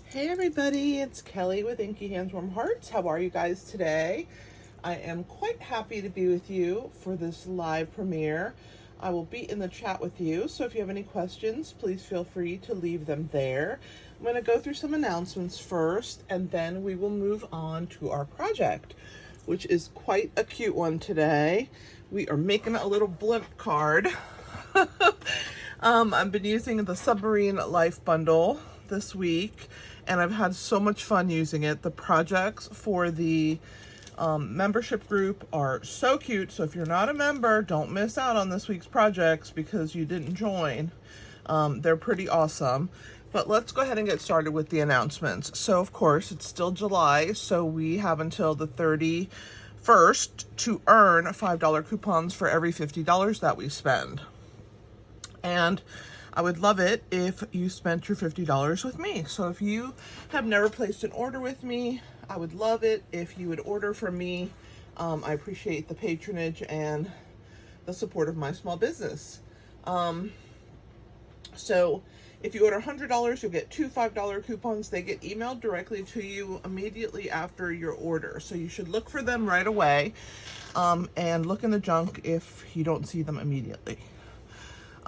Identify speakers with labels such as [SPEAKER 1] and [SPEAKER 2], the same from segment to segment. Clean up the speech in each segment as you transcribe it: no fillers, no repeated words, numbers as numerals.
[SPEAKER 1] Hey everybody, it's Kelly with Inky Hands Warm Hearts. How are you guys today? I am quite happy to be with you for this live premiere. I will be in the chat with you, so if you have any questions, please feel free to leave them there. I'm going to go through some announcements first, and then we will move on to our project, which is quite a cute one today. We are making a little blimp card. I've been using the Submarine Life Bundle this week, and I've had so much fun using it. The projects for the membership group are so cute, so if you're not a member, don't miss out on this week's projects because you didn't join. They're pretty awesome. But let's go ahead and get started with the announcements. So of course, it's still July, so we have until the 31st to earn $5 coupons for every $50 that we spend. And I would love it if you spent your $50 with me. So if you have never placed an order with me, I would love it if you would order from me. I appreciate the patronage and the support of my small business. So if you order $100, you'll get two $5 coupons. They get emailed directly to you immediately after your order. So you should look for them right away, and look in the junk if you don't see them immediately.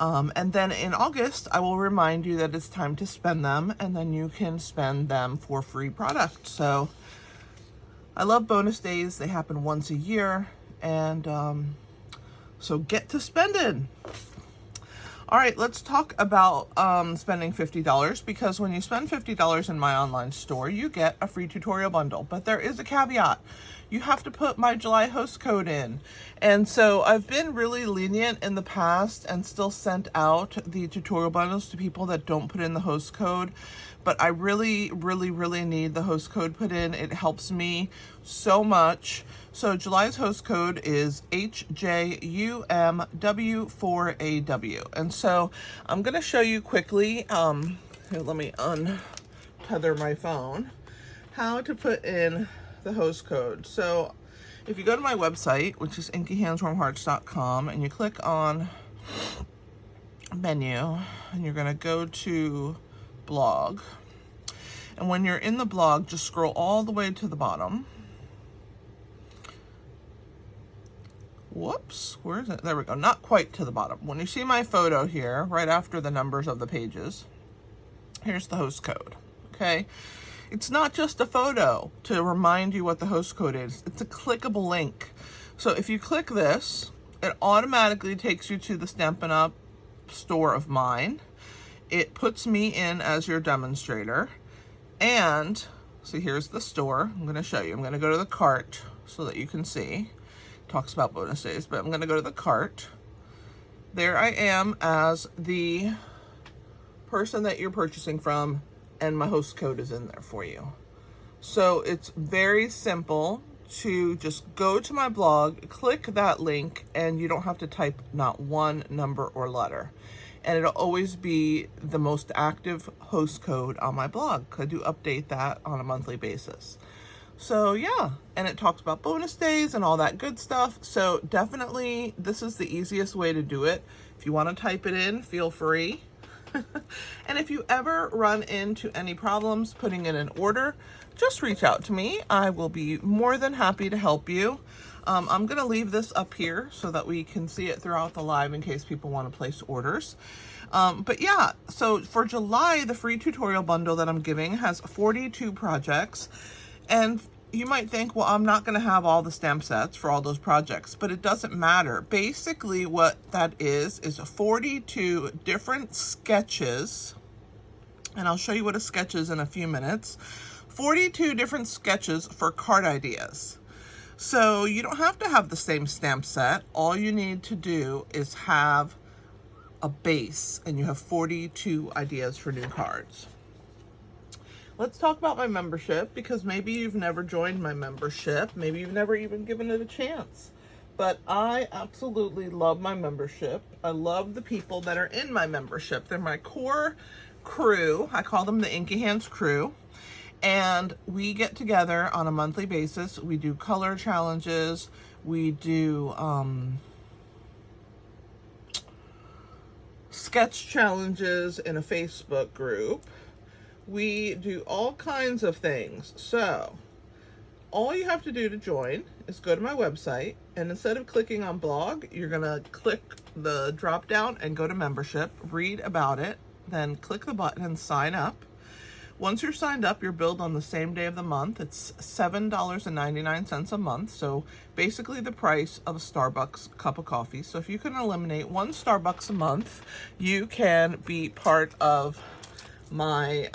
[SPEAKER 1] And then in August, I will remind you that it's time to spend them, and then you can spend them for free product. So I love bonus days. They happen once a year, and so get to spending. All right, let's talk about spending $50, because when you spend $50 in my online store, you get a free tutorial bundle. But there is a caveat. You have to put my July host code in. And so I've been really lenient in the past and still sent out the tutorial bundles to people that don't put in the host code. But I really need the host code put in. It helps me so much. So July's host code is HJUMW4AW. And so I'm going to show you quickly, here, let me untether my phone, how to put in the host code. So if you go to my website, which is inkyhandswarmhearts.com, and you click on menu, and you're going to go to blog. And when you're in the blog, just scroll all the way to the bottom. Whoops, where is it? There we go, not quite to the bottom. When you see my photo here, right after the numbers of the pages, here's the host code, okay? It's not just a photo to remind you what the host code is. It's a clickable link. So if you click this, it automatically takes you to the Stampin Up store of mine. It puts me in as your demonstrator. And so here's the store. I'm going to show you. I'm going to go to the cart so that you can see. It talks about bonus days, but I'm going to go to the cart. There I am as the person that you're purchasing from, and my host code is in there for you. So it's very simple to just go to my blog, click that link, and you don't have to type not one number or letter. And it'll always be the most active host code on my blog. I do update that on a monthly basis. So yeah, and it talks about bonus days and all that good stuff. So definitely this is the easiest way to do it. If you want to type it in, feel free. And if you ever run into any problems putting in an order, just reach out to me. I will be more than happy to help you. I'm going to leave this up here so that we can see it throughout the live in case people want to place orders. But yeah, so for July, the free tutorial bundle that I'm giving has 42 projects. And you might think, well, I'm not going to have all the stamp sets for all those projects, but it doesn't matter. Basically, what that is 42 different sketches, and I'll show you what a sketch is in a few minutes. 42 different sketches for card ideas. So you don't have to have the same stamp set. All you need to do is have a base, and you have 42 ideas for new cards. Let's talk about my membership, because maybe you've never joined my membership. Maybe you've never even given it a chance. But I absolutely love my membership. I love the people that are in my membership. They're my core crew. I call them the Inky Hands crew. And we get together on a monthly basis. We do color challenges. We do sketch challenges in a Facebook group. We do all kinds of things. So all you have to do to join is go to my website, and instead of clicking on blog, you're gonna click the drop down and go to membership, read about it, then click the button and sign up. Once you're signed up, you're billed on the same day of the month. It's $7.99 a month, so basically the price of a Starbucks cup of coffee. So if you can eliminate one Starbucks a month, you can be part of my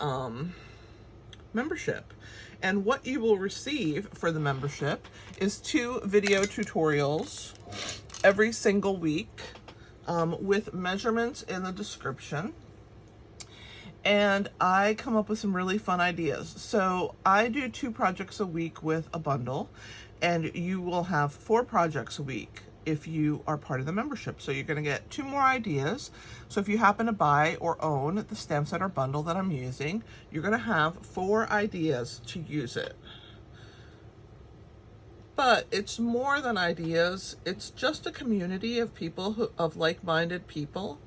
[SPEAKER 1] membership. And what you will receive for the membership is 2 video tutorials every single week with measurements in the description. And I come up with some really fun ideas. So I do 2 projects a week with a bundle, and you will have 4 projects a week if you are part of the membership. So you're gonna get 2 more ideas. So if you happen to buy or own the Stamp Center bundle that I'm using, you're gonna have 4 ideas to use it. But it's more than ideas. It's just a community of people of like-minded people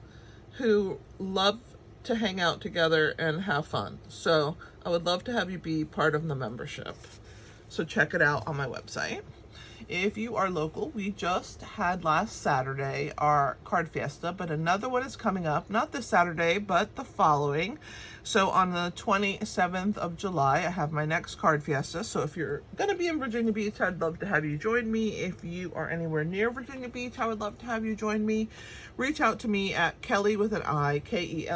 [SPEAKER 1] who love to hang out together and have fun. So I would love to have you be part of the membership. So check it out on my website. If you are local, we just had last Saturday our card fiesta, but another one is coming up, not this Saturday, but the following. So on the 27th of July, I have my next card fiesta. So if you're gonna be in Virginia Beach, I'd love to have you join me. If you are anywhere near Virginia Beach, I would love to have you join me. Reach out to me at Kelly with an I, Kelli,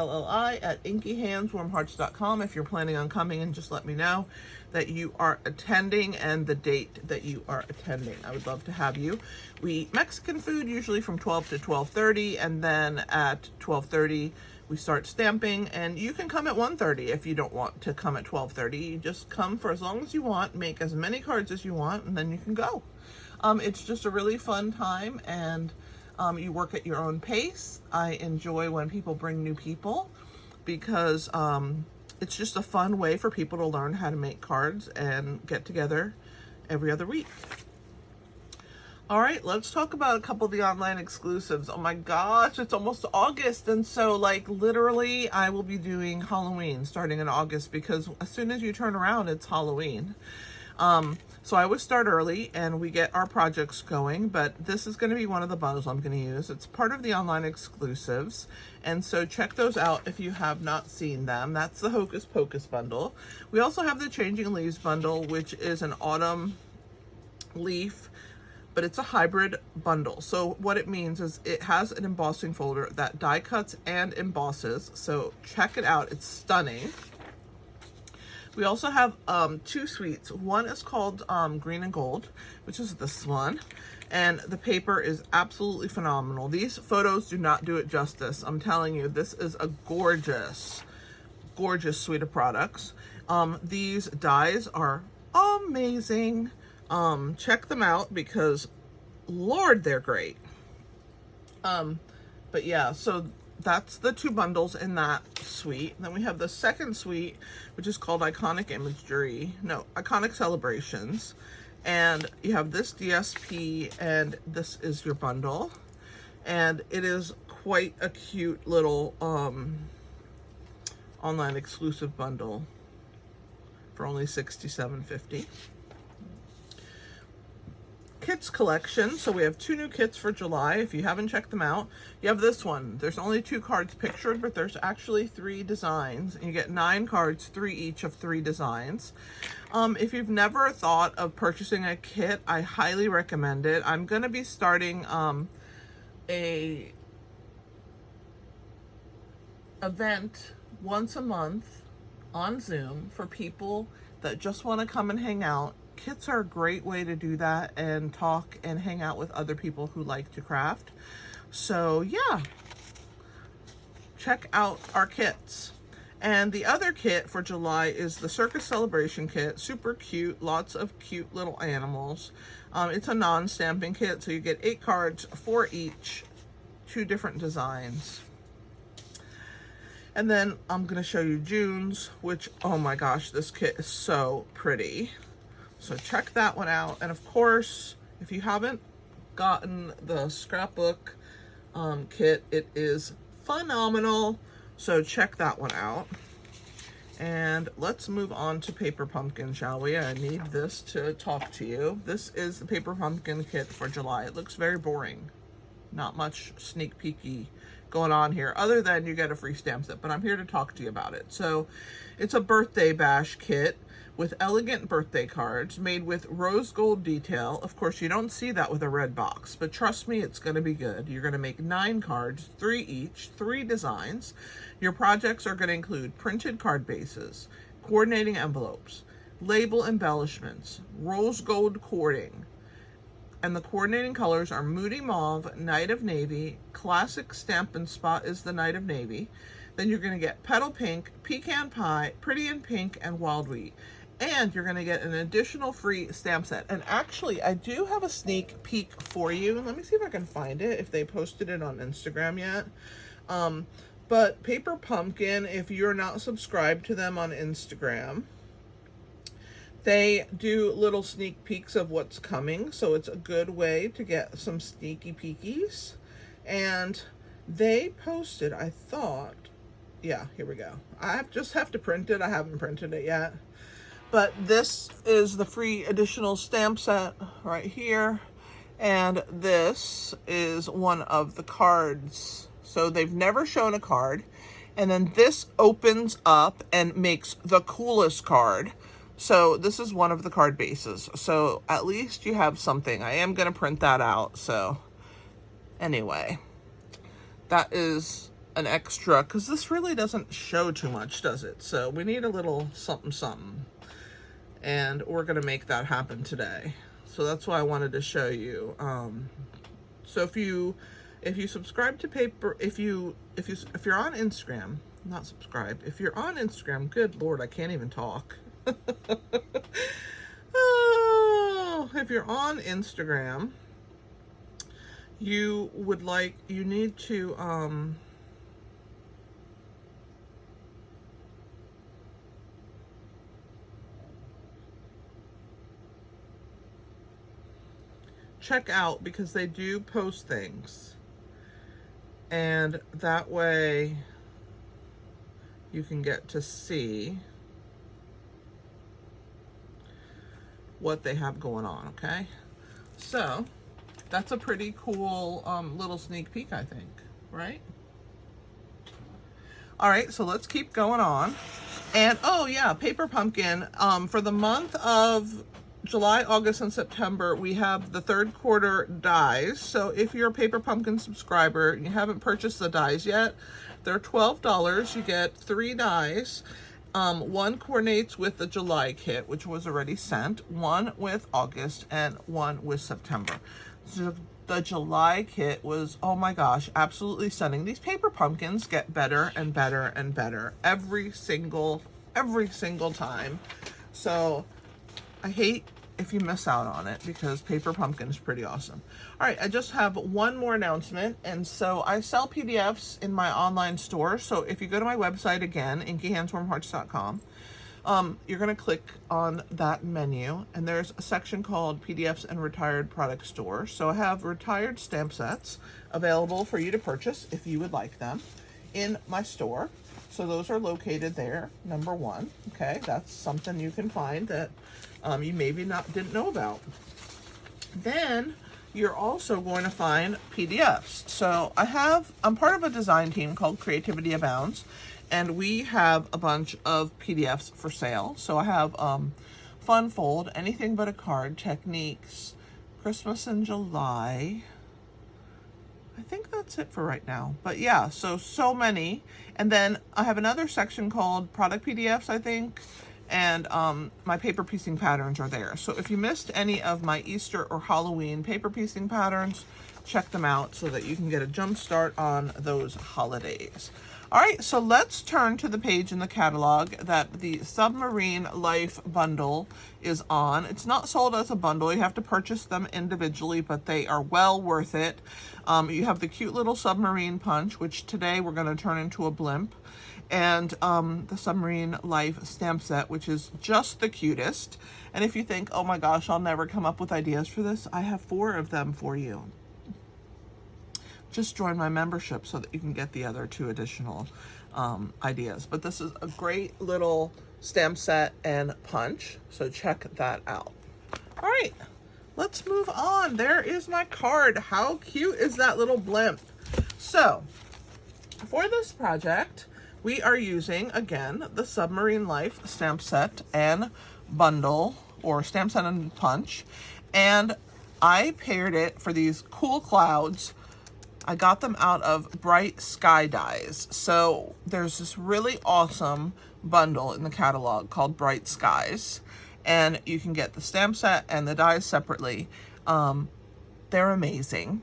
[SPEAKER 1] at inkyhandswarmhearts.com if you're planning on coming, and just let me know that you are attending and the date that you are attending. I would love to have you. We eat Mexican food usually from 12 to 12:30, and then at 12:30 we start stamping, and you can come at 1:30 if you don't want to come at 12:30. You just come for as long as you want, make as many cards as you want, and then you can go. It's just a really fun time, and you work at your own pace. I enjoy when people bring new people because it's just a fun way for people to learn how to make cards and get together every other week. All right, let's talk about a couple of the online exclusives. Oh my gosh, it's almost August. And so like literally I will be doing Halloween starting in August, because as soon as you turn around, it's Halloween. So I always start early and we get our projects going, but this is going to be one of the bundles I'm going to use. It's part of the online exclusives. And so check those out if you have not seen them. That's the Hocus Pocus bundle. We also have the Changing Leaves bundle, which is an autumn leaf, but it's a hybrid bundle. So what it means is it has an embossing folder that die cuts and embosses. So check it out. It's stunning. We also have 2 suites. One is called Green and Gold, which is this one. And the paper is absolutely phenomenal. These photos do not do it justice. I'm telling you, this is a gorgeous, gorgeous suite of products. These dies are amazing. Check them out because, Lord, they're great. But yeah, so that's the 2 bundles in that suite. Then we have the second suite, which is called Iconic Celebrations. And you have this DSP, and this is your bundle. And it is quite a cute little online exclusive bundle for only $67.50. Kits collection. So we have 2 new kits for July. If you haven't checked them out, you have this one. There's only 2 cards pictured, but there's actually 3 designs, and you get 9 cards, 3 each of 3 designs. If you've never thought of purchasing a kit, I highly recommend it. I'm going to be starting a event once a month on Zoom for people that just want to come and hang out. Kits are a great way to do that and talk and hang out with other people who like to craft. So yeah, check out our kits. And the other kit for July is the Circus Celebration kit. Super cute, lots of cute little animals. It's a non-stamping kit, so you get 8 cards, 4 each, 2 different designs. And then I'm gonna show you June's, which, oh my gosh, this kit is so pretty. So check that one out. And of course, if you haven't gotten the scrapbook kit, it is phenomenal. So check that one out. And let's move on to Paper Pumpkin, shall we? I need this to talk to you. This is the Paper Pumpkin kit for July. It looks very boring. Not much sneak peeky going on here, other than you get a free stamp set, but I'm here to talk to you about it. So it's a birthday bash kit with elegant birthday cards made with rose gold detail. Of course, you don't see that with a red box, but trust me, it's going to be good. You're going to make 9 cards, 3 each, 3 designs. Your projects are going to include printed card bases, coordinating envelopes, label embellishments, rose gold cording, and the coordinating colors are Moody Mauve, Night of Navy, Classic Stampin' Spot is the Night of Navy. Then you're going to get Petal Pink, Pecan Pie, Pretty in Pink, and Wild Wheat. And you're going to get an additional free stamp set. And actually, I do have a sneak peek for you. Let me see if I can find it, if they posted it on Instagram yet. But Paper Pumpkin, if you're not subscribed to them on Instagram, they do little sneak peeks of what's coming. So it's a good way to get some sneaky peekies. And they posted, I thought, yeah, here we go. I just have to print it. I haven't printed it yet. But this is the free additional stamp set right here. And this is one of the cards. So they've never shown a card. And then this opens up and makes the coolest card. So this is one of the card bases. So at least you have something. I am going to print that out. So anyway, that is an extra, because this really doesn't show too much, does it? So we need a little something something. And we're going to make that happen today. So that's why I wanted to show you. So if you subscribe to Paper, if you're on Instagram, not subscribe. If you're on Instagram, good Lord, I can't even talk. Oh, if you're on Instagram, you need to check out, because they do post things, and that way you can get to see what they have going on. Okay, so that's a pretty cool little sneak peek, I think, right? All right, so let's keep going on. And oh yeah, Paper Pumpkin, for the month of July, August, and September, we have the 3rd quarter dies. So if you're a Paper Pumpkin subscriber and you haven't purchased the dies yet, they're $12. You get 3 dies. One coordinates with the July kit, which was already sent, one with August, and one with September. So the July kit was, oh my gosh, absolutely stunning. These Paper Pumpkins get better and better and better every single time. So I hate if you miss out on it, because Paper Pumpkin is pretty awesome. All right, I just have one more announcement. And so I sell PDFs in my online store. So if you go to my website again, inkyhandswarmhearts.com, you're going to click on that menu, and there's a section called PDFs and Retired Product Store. So I have retired stamp sets available for you to purchase if you would like them in my store. So those are located there, number 1. Okay, that's something you can find that you maybe didn't know about. Then you're also going to find PDFs. So I'm part of a design team called Creativity Abounds, and we have a bunch of PDFs for sale. So I have Fun Fold, Anything But a Card, Techniques, Christmas in July. I think that's it for right now. But yeah, so many. And then I have another section called Product PDFs, I think. And my paper piecing patterns are there. So if you missed any of my Easter or Halloween paper piecing patterns, check them out so that you can get a jump start on those holidays. All right, so let's turn to the page in the catalog that the Submarine Life bundle is on. It's not sold as a bundle. You have to purchase them individually, but they are well worth it. You have the cute little Submarine punch, which today we're going to turn into a blimp, and the Submarine Life stamp set, which is just the cutest. And if you think, oh my gosh, I'll never come up with ideas for this, I have 4 of them for you. Just join my membership so that you can get the other 2 additional ideas. But this is a great little stamp set and punch, so check that out. All right, let's move on. There is my card. How cute is that little blimp? So for this project, we are using, again, the Submarine Life stamp set and bundle, or stamp set and punch. And I paired it for these cool clouds. I got them out of Bright Sky Dies. So there's this really awesome bundle in the catalog called Bright Skies. And you can get the stamp set and the dies separately. They're amazing.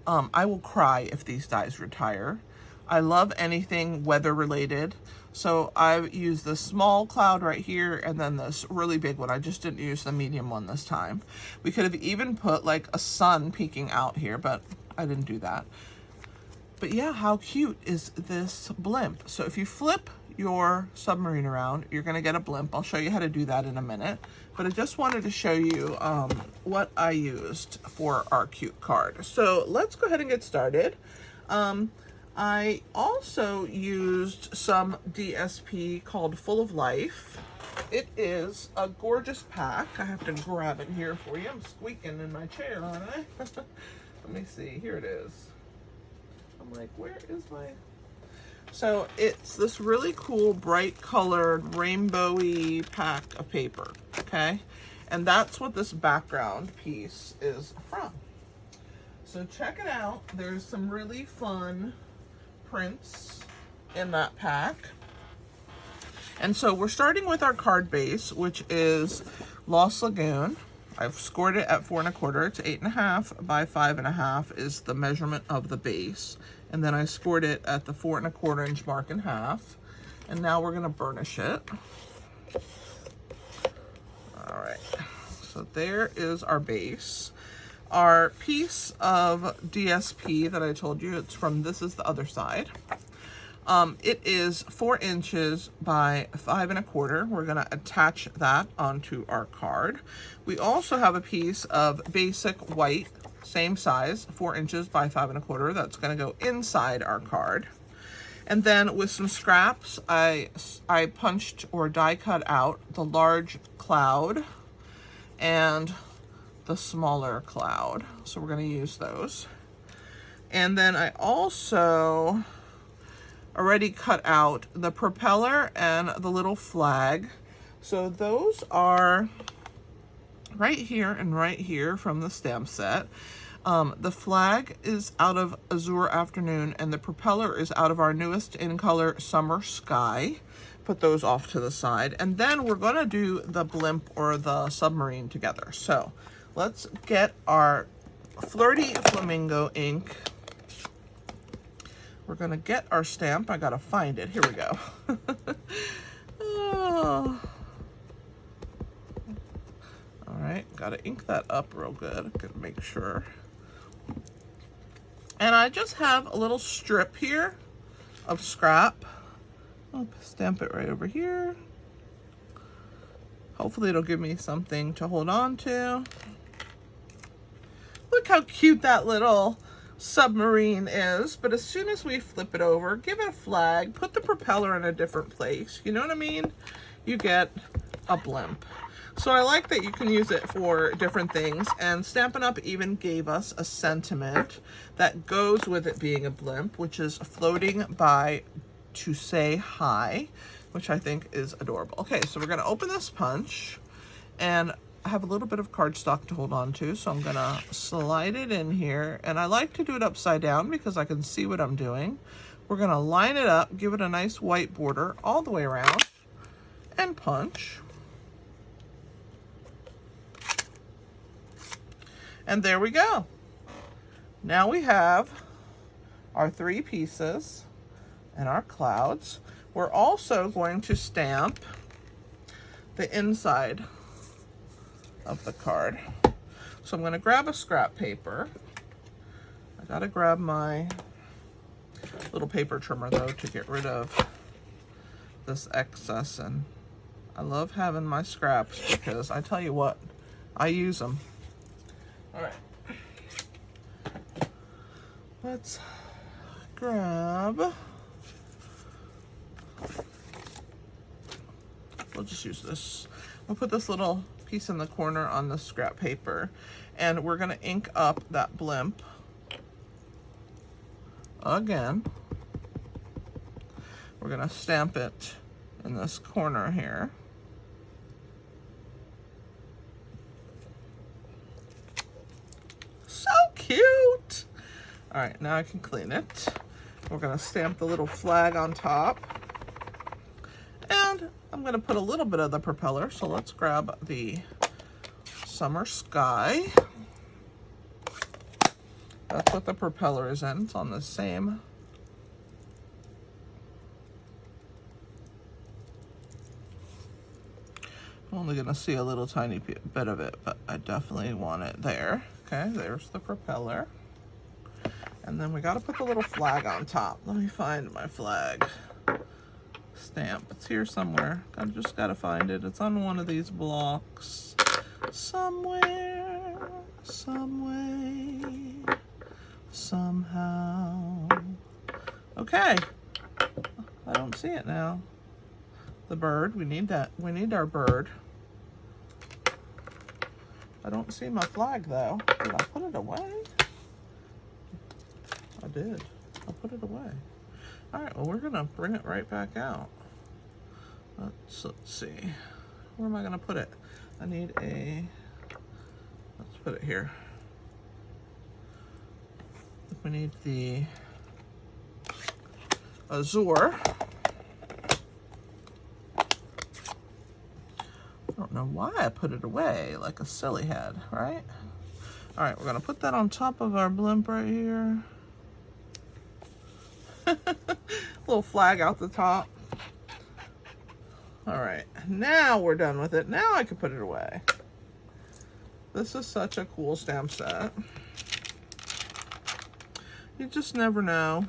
[SPEAKER 1] I will cry if these dies retire. I love anything weather related. So I've used this small cloud right here and then this really big one. I just didn't use the medium one this time. We could have even put like a sun peeking out here, but I didn't do that. But yeah, how cute is this blimp? So if you flip your submarine around, you're gonna get a blimp. I'll show you how to do that in a minute. But I just wanted to show you what I used for our cute card. So let's go ahead and get started. I also used some DSP called Full of Life. It is a gorgeous pack. I have to grab it here for you. I'm squeaking in my chair, aren't I? Let me see. Here it is. I'm like, where is my... So it's this really cool, bright colored, rainbowy pack of paper, okay? And that's what this background piece is from. So check it out. There's some really fun prints in that pack. And so we're starting with our card base, which is Lost Lagoon. I've scored it at 4 1/4. It's 8.5 by 5.5 is the measurement of the base. And then I scored it at the 4 1/4 inch mark in half. And now we're gonna burnish it. All right, so there is our base. Our piece of DSP that I told you, it's from This Is the Other Side. It is 4 inches by 5 1/4. We're gonna attach that onto our card. We also have a piece of basic white, same size, 4 inches by 5 1/4. That's gonna go inside our card. And then with some scraps, I punched or die cut out the large cloud and the smaller cloud. So we're gonna use those. And then I also already cut out the propeller and the little flag. So those are right here and right here from the stamp set. The flag is out of Azure Afternoon and the propeller is out of our newest in color Summer Sky. Put those off to the side. And then we're gonna do the blimp or the submarine together. So let's get our Flirty Flamingo ink. We're gonna get our stamp. I gotta find it. Here we go. Oh. All right, gotta ink that up real good. Gotta make sure. And I just have a little strip here of scrap. I'll stamp it right over here. Hopefully it'll give me something to hold on to. Look how cute that little submarine is. But as soon as we flip it over, give it a flag, put the propeller in a different place. You know what I mean? You get a blimp. So I like that you can use it for different things. And Stampin' Up even gave us a sentiment that goes with it being a blimp, which is floating by to say hi, which I think is adorable. Okay, so we're gonna open this punch and I have a little bit of cardstock to hold on to, so I'm gonna slide it in here. And I like to do it upside down because I can see what I'm doing. We're gonna line it up, give it a nice white border all the way around, and punch. And there we go. Now we have our 3 pieces and our clouds. We're also going to stamp the inside of the card. So I'm going to grab a scrap paper. I got to grab my little paper trimmer though to get rid of this excess. And I love having my scraps because I tell you what, I use them. All right. Let's grab we'll just use this. We'll put this little piece in the corner on the scrap paper, and we're gonna ink up that blimp again. We're gonna stamp it in this corner here. So cute! All right, now I can clean it. We're gonna stamp the little flag on top. And I'm gonna put a little bit of the propeller, so let's grab the summer sky. That's what the propeller is in. It's on the same. I'm only gonna see a little tiny bit of it, but I definitely want it there. Okay, there's the propeller. And then we gotta put the little flag on top. Let me find my flag stamp. It's here somewhere. I just gotta find it. It's on one of these blocks. Somewhere, some way, somehow. Okay, I don't see it now. The bird, we need that. We need our bird. I don't see my flag though. Did I put it away? I did. I put it away. All right, well, we're gonna bring it right back out. Let's see. Where am I gonna put it? I need a, let's put it here. We need the azure. I don't know why I put it away like a silly head, right? All right, we're gonna put that on top of our blimp right here. Little flag out the top. All right, now we're done with it. Now I can put it away. This is such a cool stamp set. You just never know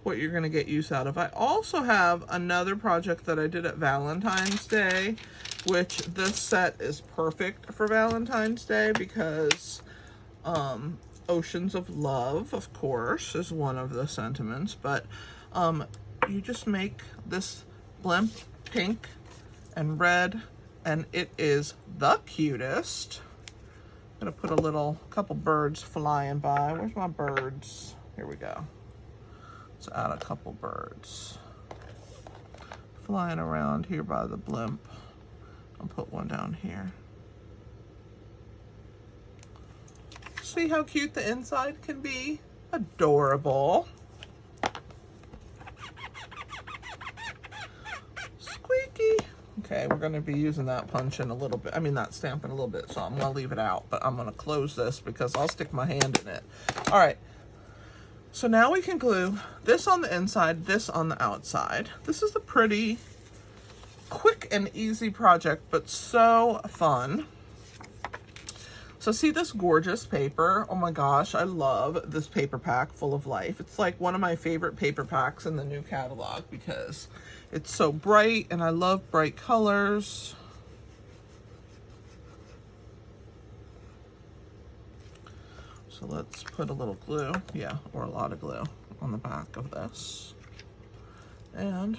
[SPEAKER 1] what you're gonna get use out of. I also have another project that I did at Valentine's Day, which this set is perfect for Valentine's Day because Oceans of Love, of course, is one of the sentiments, but you just make this blimp pink and red, and it is the cutest. I'm gonna put a couple birds flying by. Where's my birds? Here we go. Let's add a couple birds flying around here by the blimp. I'll put one down here. See how cute the inside can be? Adorable. Squeaky. Okay, we're gonna be using that punch in a little bit. I mean, that stamp in a little bit, so I'm gonna leave it out, but I'm gonna close this because I'll stick my hand in it. All right, so now we can glue this on the inside, this on the outside. This is a pretty quick and easy project, but so fun. So see this gorgeous paper? Oh my gosh, I love this paper pack, Full of Life. It's like one of my favorite paper packs in the new catalog because it's so bright and I love bright colors. So let's put a little glue, yeah, or a lot of glue on the back of this. And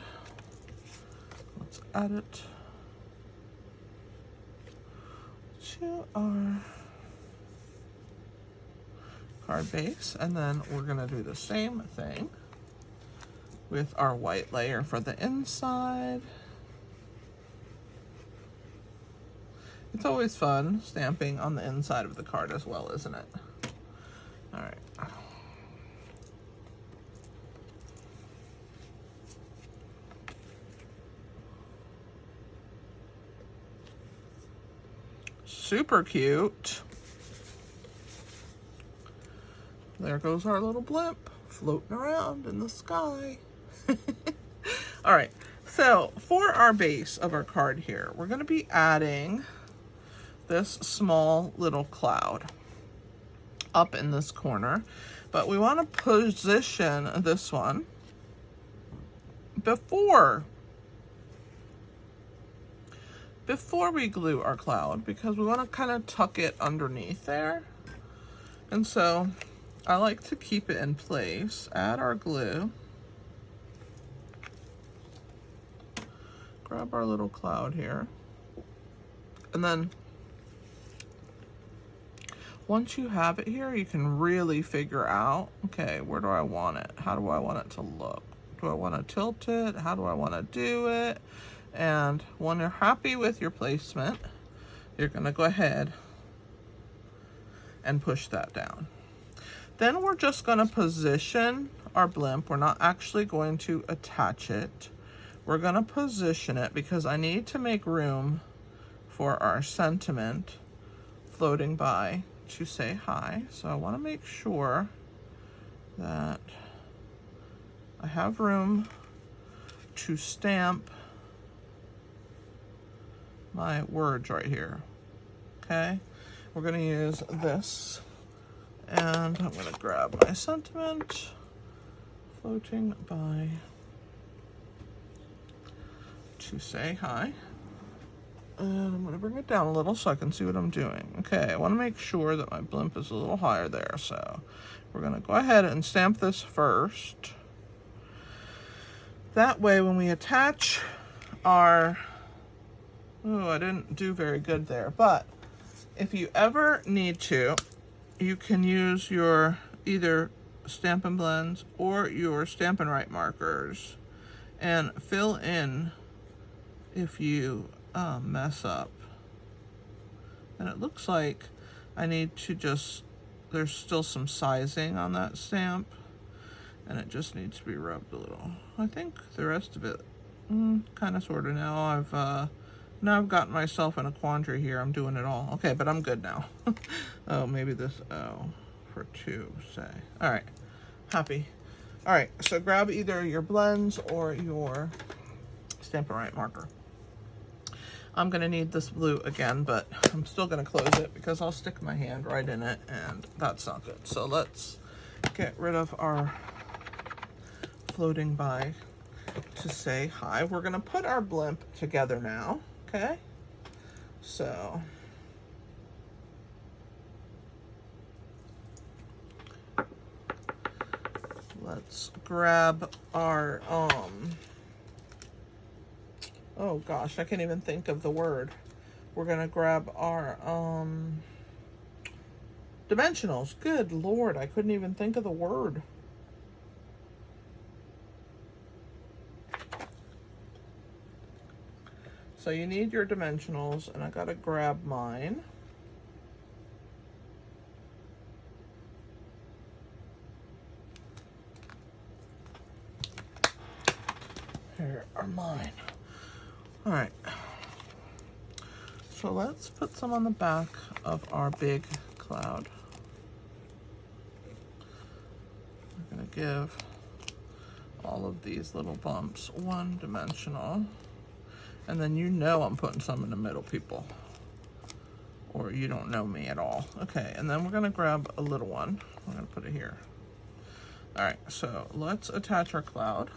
[SPEAKER 1] let's add it to our card base, and then we're gonna do the same thing with our white layer for the inside. It's always fun stamping on the inside of the card as well, isn't it? All right. Super cute. There goes our little blimp floating around in the sky. All right, so for our base of our card here, we're going to be adding this small little cloud up in this corner, but we want to position this one before we glue our cloud, because we want to kind of tuck it underneath there. And so I like to keep it in place, add our glue, grab our little cloud here. And then once you have it here, you can really figure out, okay, where do I want it? How do I want it to look? Do I want to tilt it? How do I want to do it? And when you're happy with your placement, you're going to go ahead and push that down. Then we're just going to position our blimp. We're not actually going to attach it. We're going to position it because I need to make room for our sentiment floating by to say hi. So I want to make sure that I have room to stamp my words right here. Okay, we're going to use this, and I'm going to grab my sentiment floating by to say hi. And I'm going to bring it down a little so I can see what I'm doing. Okay, I want to make sure that my blimp is a little higher there. So we're going to go ahead and stamp this first. That way when we attach our... Oh, I didn't do very good there. But if you ever need to, you can use your either Stampin' Blends or your Stampin' Right markers and fill in if you mess up. And it looks like I need to just, there's still some sizing on that stamp and it just needs to be rubbed a little. I think the rest of it, kind of sort of now I've gotten myself in a quandary here. I'm doing it all. Okay, but I'm good now. Oh, maybe this O for 2, say. All right, happy. All right, so grab either your blends or your Stampin' Right marker. I'm gonna need this blue again, but I'm still gonna close it because I'll stick my hand right in it and that's not good. So let's get rid of our floating by to say hi. We're gonna put our blimp together now, okay? So let's grab our, oh gosh, I can't even think of the word. We're gonna grab our dimensionals. Good Lord, I couldn't even think of the word. So you need your dimensionals, and I gotta grab mine. Here are mine. All right, so let's put some on the back of our big cloud. We're gonna give all of these little bumps one dimensional, and then you know I'm putting some in the middle, people, or you don't know me at all. Okay, and then we're gonna grab a little one. We're gonna put it here. All right, so let's attach our cloud.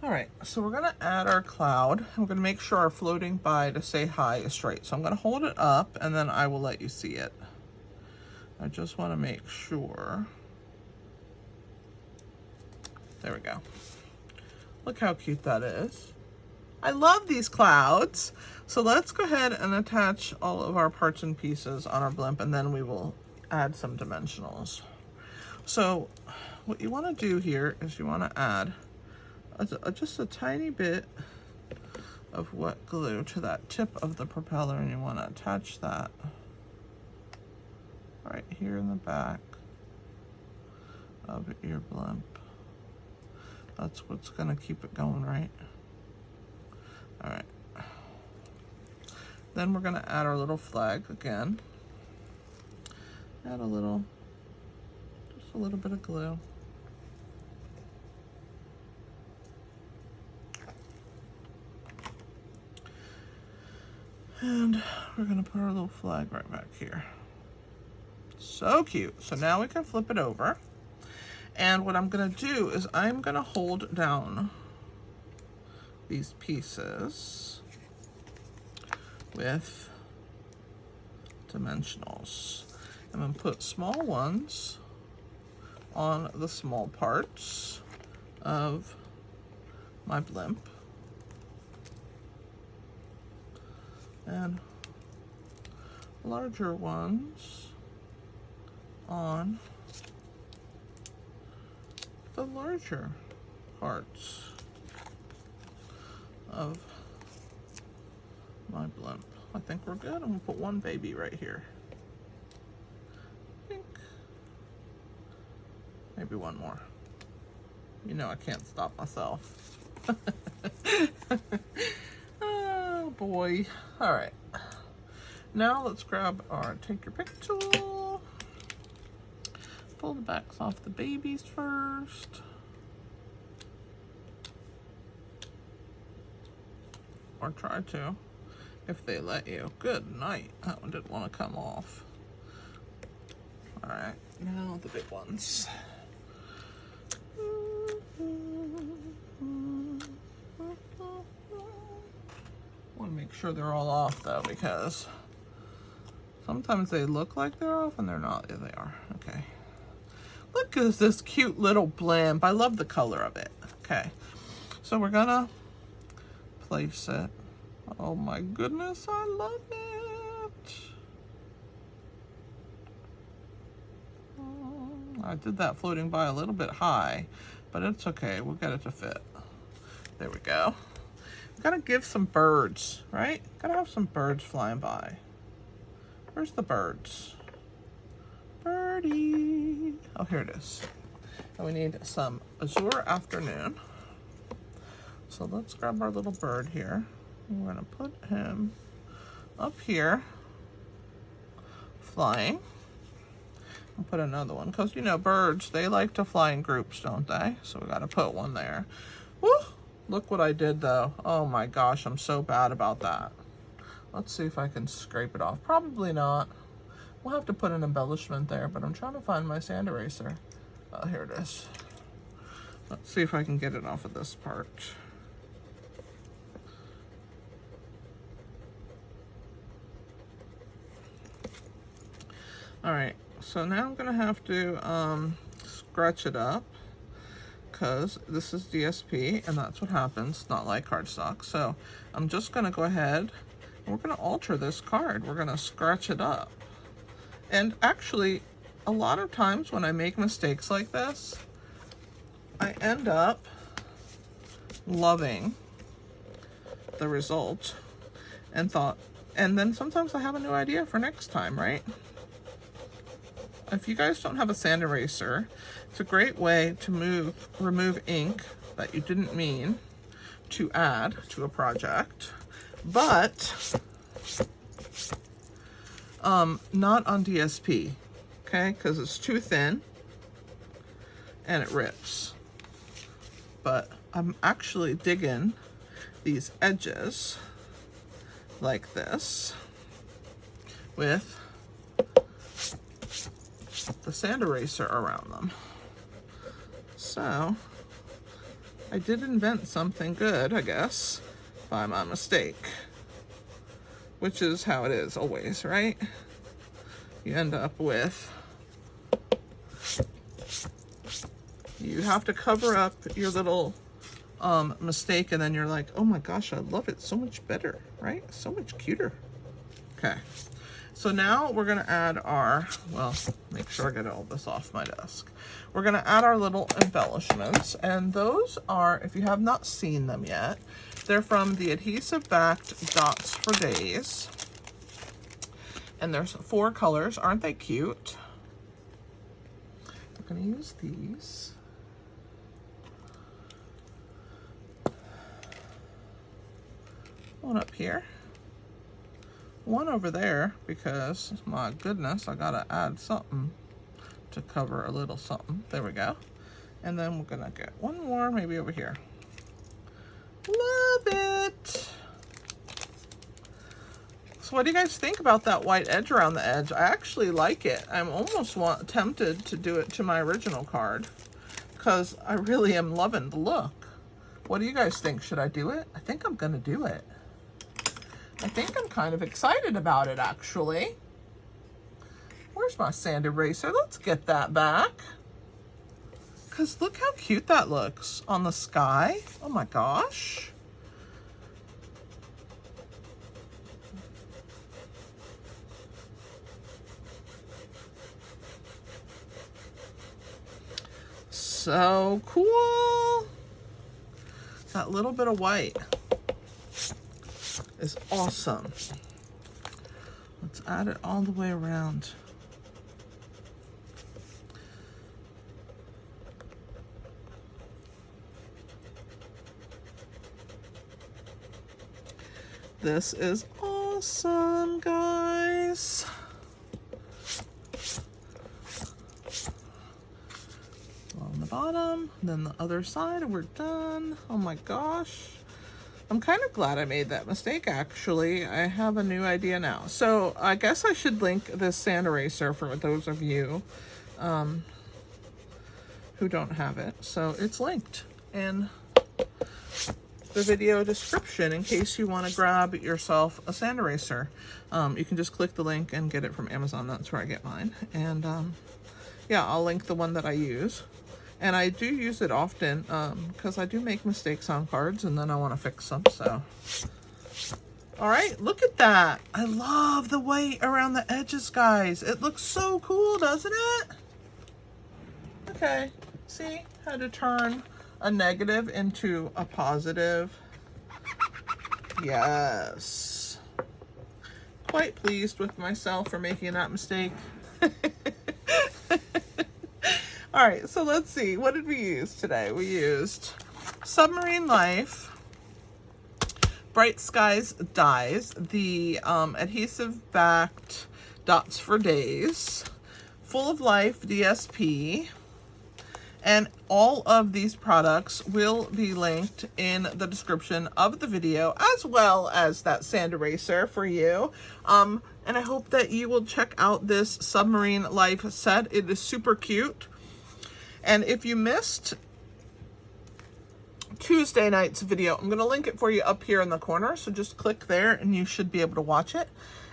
[SPEAKER 1] All right, so we're gonna add our cloud. We're gonna make sure our floating by to say hi is straight. So I'm gonna hold it up and then I will let you see it. I just wanna make sure. There we go. Look how cute that is. I love these clouds. So let's go ahead and attach all of our parts and pieces on our blimp, and then we will add some dimensionals. So what you wanna do here is you wanna add just a tiny bit of wet glue to that tip of the propeller, and you want to attach that right here in the back of your blimp. That's what's going to keep it going, right? All right. Then we're going to add our little flag again. Add just a little bit of glue. And we're gonna put our little flag right back here. So cute. So now we can flip it over. And what I'm gonna do is I'm gonna hold down these pieces with dimensionals. I'm gonna put small ones on the small parts of my blimp, and larger ones on the larger parts of my blimp. I think we're good. I'm gonna put one baby right here. I think maybe one more. You know I can't stop myself. Oh boy. All right. Now let's grab our take your pick tool. Pull the backs off the babies first. Or try to, if they let you. Good night. That one didn't want to come off. All right, now the big ones. Want to make sure they're all off though, because sometimes they look like they're off and they're not. Yeah, they are. Okay. Look at this cute little blimp. I love the color of it. Okay. So we're gonna place it. Oh my goodness, I love it. I did that floating by a little bit high, but it's okay. We'll get it to fit. There we go. Gotta give some birds, right? Gotta have some birds flying by. Where's the birds? Birdie. Oh, here it is. And we need some Azure Afternoon. So let's grab our little bird here. We're gonna put him up here, flying. I'll put another one, because you know birds, they like to fly in groups, don't they? So we gotta put one there. Woo! Look what I did though. Oh my gosh, I'm so bad about that. Let's see if I can scrape it off. Probably not. We'll have to put an embellishment there, but I'm trying to find my sand eraser. Oh, here it is. Let's see if I can get it off of this part. All right, so now I'm gonna have to scratch it up, because this is DSP and that's what happens, not like cardstock. So I'm just gonna go ahead and we're gonna alter this card. We're gonna scratch it up. And actually, a lot of times when I make mistakes like this, I end up loving the result and then sometimes I have a new idea for next time, right? If you guys don't have a sand eraser, it's a great way to remove ink that you didn't mean to add to a project, but not on DSP, okay? Because it's too thin and it rips. But I'm actually digging these edges like this with the sand eraser around them. So I did invent something good, I guess, by my mistake, which is how it is always, right? You end up with, you have to cover up your little mistake, and then you're like, oh my gosh, I love it so much better, right? So much cuter. Okay. So now we're gonna add our, well, make sure I get all this off my desk. We're gonna add our little embellishments, and those are, if you have not seen them yet, they're from the Adhesive Backed Dots for Days. And there's 4 colors, aren't they cute? I'm gonna use these. One up here. One over there, because my goodness, I gotta add something to cover a little something. There we go. And then we're gonna get one more maybe over here. Love it. So what do you guys think about that white edge around the edge? I actually like it. I'm almost tempted to do it to my original card. because I really am loving the look. What do you guys think? Should I do it? I think I'm gonna do it. I think I'm kind of excited about it, actually. Where's my sand eraser? Let's get that back. Because look how cute that looks on the sky. Oh my gosh. So cool. That little bit of white is awesome. Let's add it all the way around. This is awesome, guys. On the bottom, then the other side, we're done. Oh my gosh. I'm kind of glad I made that mistake, actually. I have a new idea now. So I guess I should link this sand eraser for those of you who don't have it. So it's linked in the video description in case you want to grab yourself a sand eraser. You can just click the link and get it from Amazon. That's where I get mine. And yeah, I'll link the one that I use. And I do use it often because I do make mistakes on cards and then I want to fix them. So, all right, look at that. I love the white around the edges, guys. It looks so cool, doesn't it? Okay, see how to turn a negative into a positive. Yes. Quite pleased with myself for making that mistake. All right, so let's see. What did we use today? We used Submarine Life, Bright Skies Dies, the adhesive-backed Dots for Days, Full of Life DSP, and all of these products will be linked in the description of the video, as well as that sand eraser for you. And I hope that you will check out this Submarine Life set. It is super cute. And if you missed Tuesday night's video, I'm going to link it for you up here in the corner. So just click there and you should be able to watch it.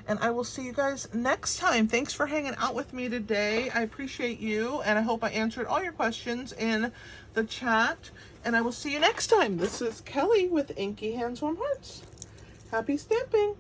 [SPEAKER 1] And I will see you guys next time. Thanks for hanging out with me today. I appreciate you. And I hope I answered all your questions in the chat. And I will see you next time. This is Kelly with Inky Hands Warm Hearts. Happy stamping.